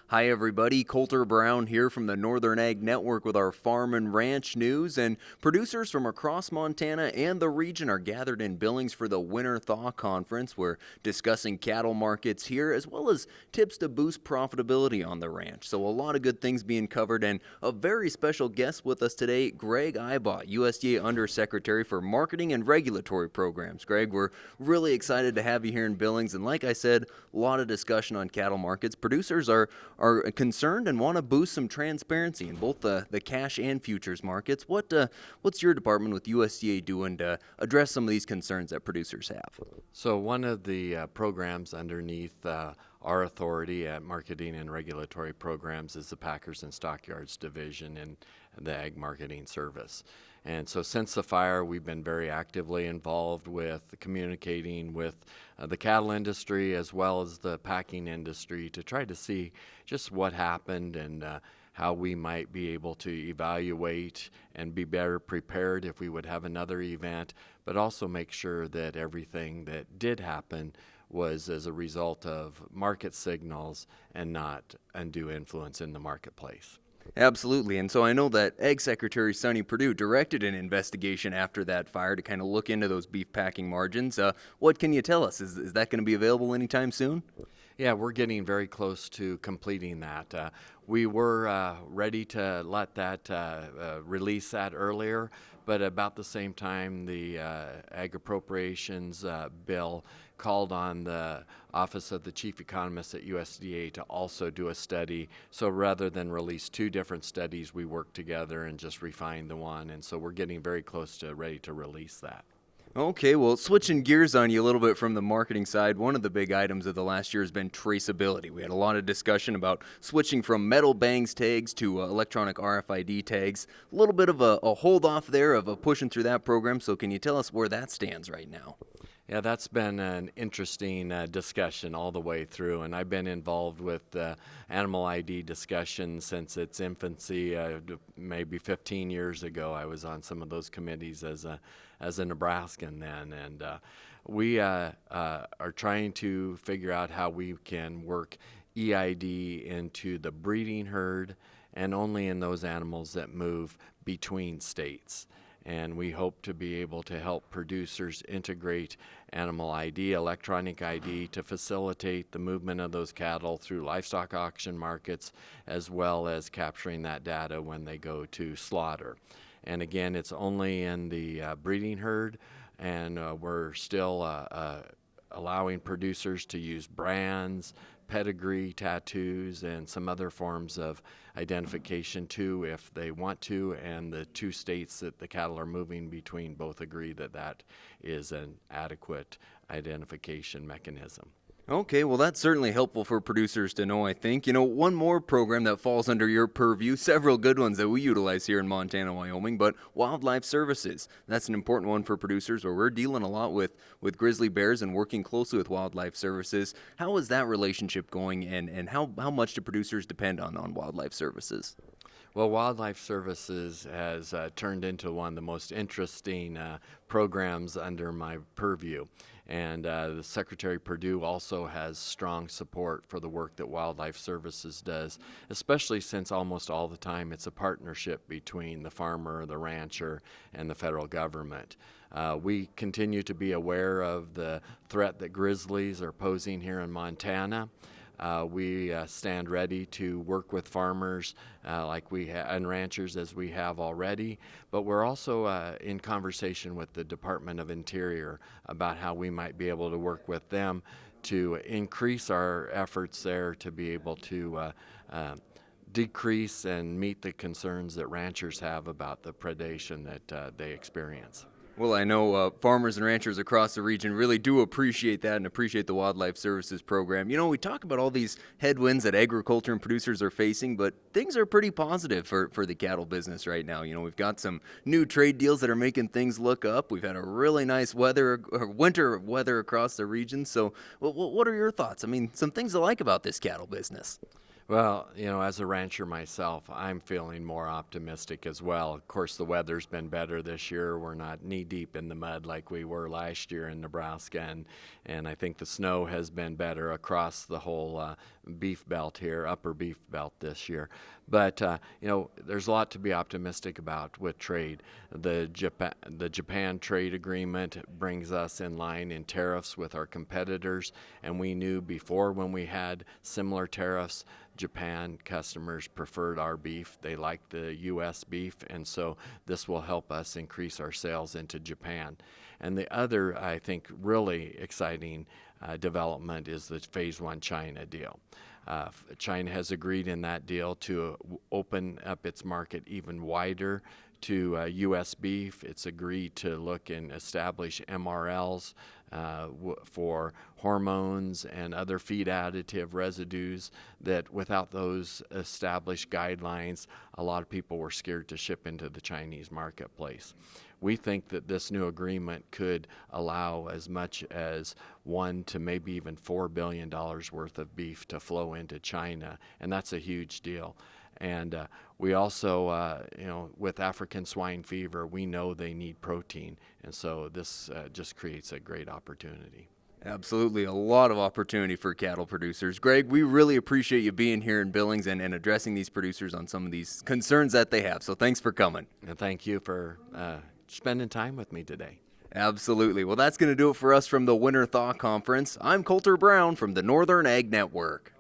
Hi, everybody. Colter Brown here from the Northern Ag Network with our farm and ranch news. And producers from across Montana and the region are gathered in Billings for the Winter Thaw Conference. We're discussing cattle markets here as well as tips to boost profitability on the ranch. So, a lot of good things being covered, and a very special guest with us today, Greg Ibach, USDA Under Secretary for Marketing and Regulatory Programs. Greg, we're really excited to have you here in Billings. And like I said, a lot of discussion on cattle markets. Producers are concerned and want to boost some transparency in both the cash and futures markets. What's your department with USDA doing to address some of these concerns that producers have? So one of the programs underneath our authority at Marketing and Regulatory Programs is the Packers and Stockyards Division in the Ag Marketing Service. And so since the fire, we've been very actively involved with communicating with the cattle industry as well as the packing industry to try to see just what happened and how we might be able to evaluate and be better prepared if we would have another event, but also make sure that everything that did happen was as a result of market signals and not undue influence in the marketplace. Absolutely. And so I know that Ag Secretary Sonny Perdue directed an investigation after that fire to kind of look into those beef packing margins. What can you tell us? Is that going to be available anytime soon? Yeah, we're getting very close to completing that. We were ready to let that release that earlier, but about the same time, the Ag Appropriations Bill called on the Office of the Chief Economist at USDA to also do a study. So rather than release two different studies, we worked together and just refined the one. And so we're getting very close to ready to release that. Okay, well, switching gears on you a little bit from the marketing side, one of the big items of the last year has been traceability. We had a lot of discussion about switching from metal bangs tags to electronic RFID tags. A little bit of a hold off there of pushing through that program, so can you tell us where that stands right now? Yeah, that's been an interesting discussion all the way through, and I've been involved with animal ID discussion since its infancy. Maybe 15 years ago, I was on some of those committees as a Nebraskan then, and we are trying to figure out how we can work EID into the breeding herd and only in those animals that move between states. And we hope to be able to help producers integrate animal ID, electronic ID, to facilitate the movement of those cattle through livestock auction markets, as well as capturing that data when they go to slaughter. And again, it's only in the breeding herd, and we're still allowing producers to use brands, pedigree, tattoos, and some other forms of identification too if they want to, and the two states that the cattle are moving between both agree that that is an adequate identification mechanism. Okay, well, that's certainly helpful for producers to know, I think. One more program that falls under your purview, several good ones that we utilize here in Montana, Wyoming, but wildlife services. That's an important one for producers where we're dealing a lot with grizzly bears and working closely with wildlife services. How is that relationship going, and how much do producers depend on wildlife services? Well, Wildlife Services has turned into one of the most interesting programs under my purview. And the Secretary Perdue also has strong support for the work that Wildlife Services does, especially since almost all the time it's a partnership between the farmer, the rancher, and the federal government. We continue to be aware of the threat that grizzlies are posing here in Montana. We stand ready to work with farmers like we and ranchers as we have already, but we're also in conversation with the Department of Interior about how we might be able to work with them to increase our efforts there to be able to decrease and meet the concerns that ranchers have about the predation that they experience. Well, I know farmers and ranchers across the region really do appreciate that and appreciate the Wildlife Services program. We talk about all these headwinds that agriculture and producers are facing, but things are pretty positive for the cattle business right now. We've got some new trade deals that are making things look up. We've had a really nice winter weather across the region. So what are your thoughts? I mean, some things to like about this cattle business. Well, as a rancher myself, I'm feeling more optimistic as well. Of course, the weather's been better this year. We're not knee-deep in the mud like we were last year in Nebraska, and I think the snow has been better across the whole beef belt here, upper beef belt this year. But there's a lot to be optimistic about with trade. The Japan trade agreement brings us in line in tariffs with our competitors, and we knew before when we had similar tariffs, Japan customers preferred our beef. They liked the U.S. beef, and so this will help us increase our sales into Japan. And the other, I think, really exciting development is the Phase 1 China deal. China has agreed in that deal to open up its market even wider to U.S. beef. It's agreed to look and establish MRLs for hormones and other feed additive residues that without those established guidelines, a lot of people were scared to ship into the Chinese marketplace. We think that this new agreement could allow as much as $1 to maybe even $4 billion worth of beef to flow into China, and that's a huge deal. And we also, with African swine fever, we know they need protein, and so this just creates a great opportunity. Absolutely, a lot of opportunity for cattle producers. Greg, we really appreciate you being here in Billings and addressing these producers on some of these concerns that they have. So thanks for coming. And thank you for spending time with me today. Absolutely. Well, that's going to do it for us from the Winter Thaw Conference. I'm Colter Brown from the Northern Ag Network.